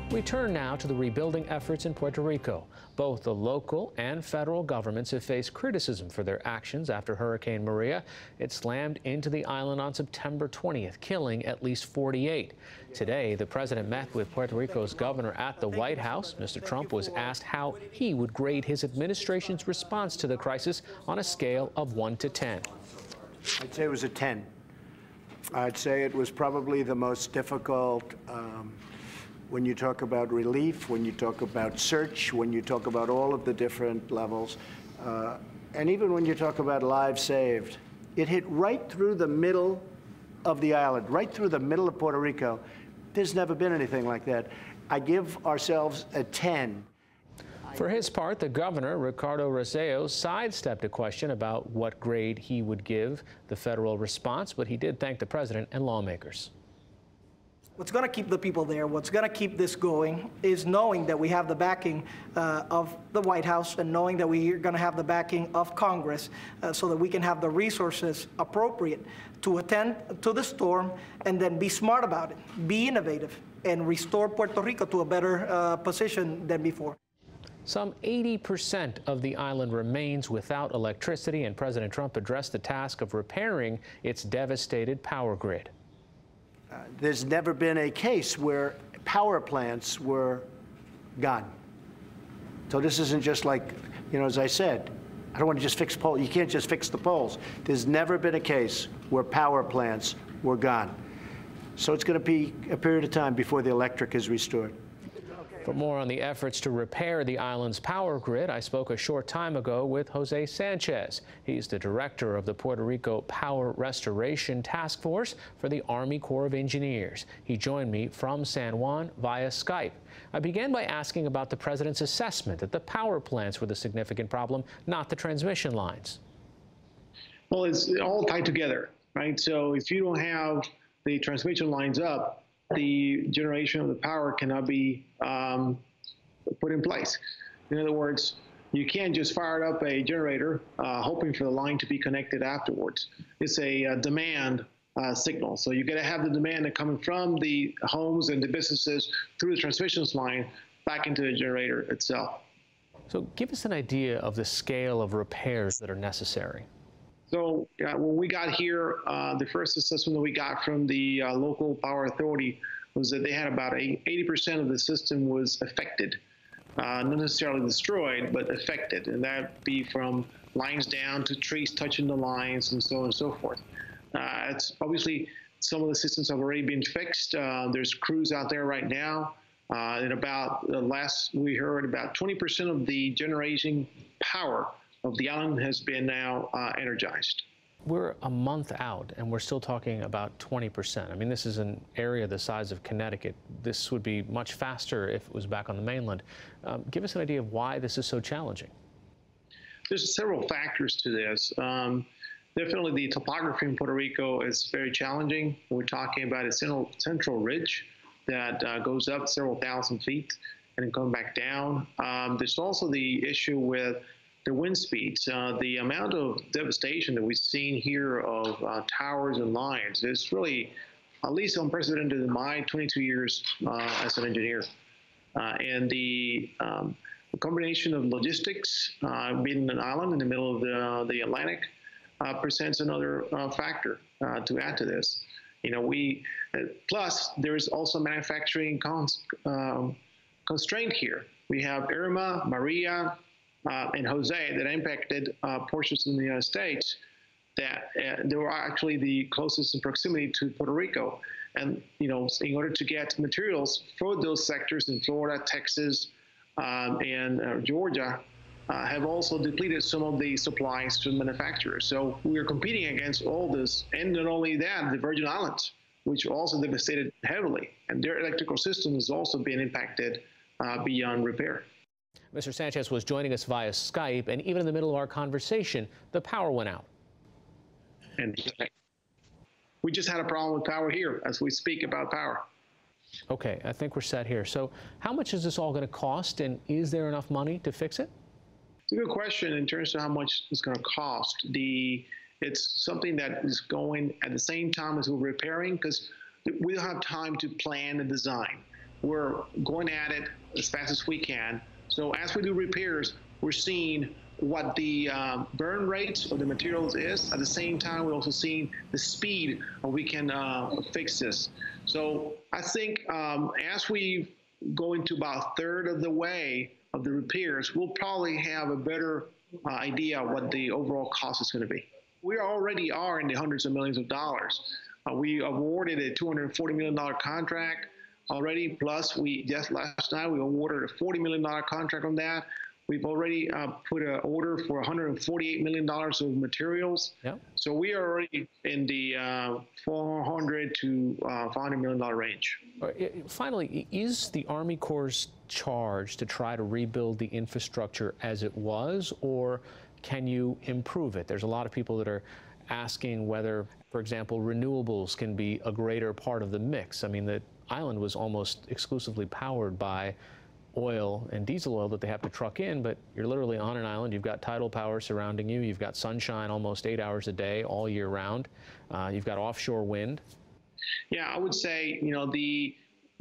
We turn now to the rebuilding efforts in Puerto Rico. Both the local and federal governments have faced criticism for their actions after Hurricane Maria. It slammed into the island on September 20th, killing at least 48. Today, the president met with Puerto Rico's governor at the White House. Mr. Trump was asked how he would grade his administration's response to the crisis on a scale of 1 to 10. I'd say it was a 10. I'd say it was probably the most difficult when you talk about relief, when you talk about search, when you talk about all of the different levels, and even when you talk about lives saved. It hit right through the middle of the island, right through the middle of Puerto Rico. There's never been anything like that. I give ourselves a 10. For his part, the governor, Ricardo Rossello, sidestepped a question about what grade he would give the federal response, but he did thank the president and lawmakers. What's going to keep the people there, what's going to keep this going, is knowing that we have the backing of the White House and knowing that we're going to have the backing of Congress so that we can have the resources appropriate to attend to the storm and then be smart about it, be innovative, and restore Puerto Rico to a better position than before. Some 80% of the island remains without electricity, and President Trump addressed the task of repairing its devastated power grid. There's never been a case where power plants were gone. So this isn't just like, you know, as I said, I don't want to just fix poles. You can't just fix the poles. There's never been a case where power plants were gone. So it's going to be a period of time before the electric is restored. For more on the efforts to repair the island's power grid, I spoke a short time ago with Jose Sanchez. He's the director of the Puerto Rico Power Restoration Task Force for the Army Corps of Engineers. He joined me from San Juan via Skype. I began by asking about the president's assessment that the power plants were the significant problem, not the transmission lines. Well, it's all tied together, right? So if you don't have the transmission lines up, the generation of the power cannot be put in place. In other words, you can't just fire up a generator hoping for the line to be connected afterwards. It's a demand signal. So you got to have the demand coming from the homes and the businesses through the transmission line back into the generator itself. So give us an idea of the scale of repairs that are necessary. So when we got here, the first assessment that we got from the local power authority was that they had about 80% of the system was affected, not necessarily destroyed, but affected, and that'd be from lines down to trees touching the lines and so on and so forth. It's obviously some of the systems have already been fixed. There's crews out there right now, and about the last we heard, about 20% of the generating power of the island has been now energized. We're a month out, and we're still talking about 20%. I mean, this is an area the size of Connecticut. This would be much faster if it was back on the mainland. Give us an idea of why this is so challenging. There's several factors to this. Definitely the topography in Puerto Rico is very challenging. We're talking about a central ridge that goes up several thousand feet and then come back down. There's also the issue with the wind speeds. The amount of devastation that we've seen here of towers and lines is really at least unprecedented in my 22 years as an engineer. And the combination of logistics, being an island in the middle of the Atlantic, presents another factor to add to this. You know, plus there's also manufacturing constraint here. We have Irma, Maria, and Jose that impacted portions of the United States that they were actually the closest in proximity to Puerto Rico. And, you know, in order to get materials for those sectors in Florida, Texas, and Georgia, have also depleted some of the supplies to manufacturers. So we are competing against all this. And not only that, the Virgin Islands, which are also devastated heavily, and their electrical system has also been impacted beyond repair. Mr. Sanchez was joining us via Skype, and even in the middle of our conversation, the power went out. And we just had a problem with power here as we speak about power. Okay, I think we're set here. So how much is this all going to cost, and is there enough money to fix it? It's a good question in terms of how much it's going to cost. It's something that is going at the same time as we're repairing, because we don't have time to plan and design. we're going at it as fast as we can. So as we do repairs, we're seeing what the burn rate of the materials is. At the same time, we're also seeing the speed we can fix this. So I think as we go into about a third of the way of the repairs, we'll probably have a better idea what the overall cost is going to be. We already are in the hundreds of millions of dollars. We awarded a $240 million contract already, plus we just last night we awarded a $40 million contract on that. We've already put an order for $148 million of materials. Yep. So we are already in the $400 to $500 million range. Finally, is the Army Corps' charge to try to rebuild the infrastructure as it was, or can you improve it? There's a lot of people that are asking whether, for example, renewables can be a greater part of the mix. I mean, the island was almost exclusively powered by oil and diesel oil that they have to truck in, but you're literally on an island. You've got tidal power surrounding you. You've got sunshine almost 8 hours a day all year round. You've got offshore wind. Yeah, I would say,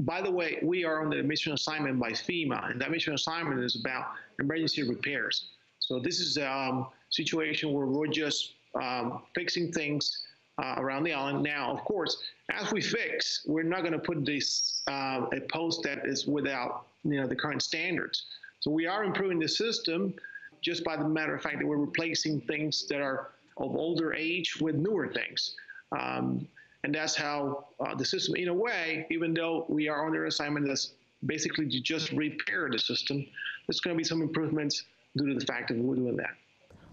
by the way, we are on the mission assignment by FEMA, and that mission assignment is about emergency repairs. So this is a situation where we're just fixing things around the island. Now, of course, as we fix, we're not going to put this a post that is without the current standards. So we are improving the system just by the matter of fact that we're replacing things that are of older age with newer things. And that's how the system, in a way, even though we are under assignment that's basically to just repair the system, there's going to be some improvements due to the fact that we're doing that.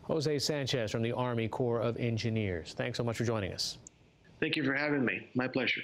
Jose Sanchez from the Army Corps of Engineers. Thanks so much for joining us. Thank you for having me. My pleasure.